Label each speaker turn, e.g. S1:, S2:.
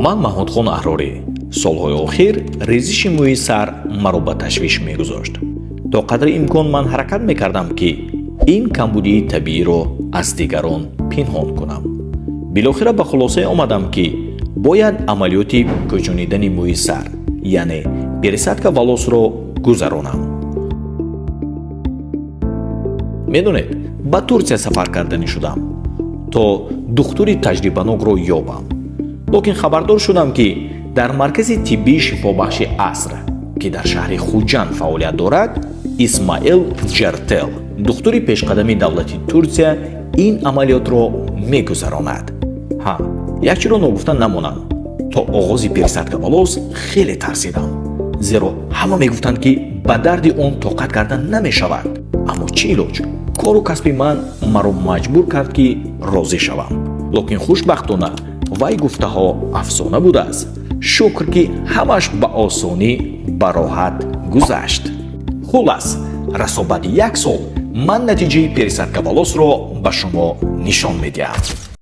S1: ман Маҳмудхон Аҳрорӣ солҳои охир резиши мӯи сар маро ба ташвиш мегузошт. То қадри имкон ман ҳаракат мекардам ки ин камбудии табииро аз дигарон пинҳон кунам. Билохира ба хулосае омадам ки бояд амалиёти кӯчонидани мӯи сар, яъне пересадка волосро гузаронам. медонед, ба Турсия сафар карданӣ шудам то духтури таҷрибанокро ёбам. локин хабардор шудам ки дар маркази тиббии шифобахши аср ки дар шаҳри Хуҷанд фаъолият дорад, Исмаил Ҷертел, духтури пешқадами давлати Турсия, ин амалиётро мегузаронад. якчиро ногуфта намонам. то оғози пересадка волос хеле тарсидам, зеро ҳама мегуфтанд ки ба дарди он тоқат кардан намешавад. аммо чӣ илоҷ? кору касби ман маро маҷбур кард ки розӣ шавам. локин хушбахтона вай гуфтаҳо афсона будааст. шукр ки ҳамаш ба осонӣ ба роҳат гузашт. хулас, расо баъди 1 сол ман натиҷаи пересадка волосро ба шумо нишон медиҳам.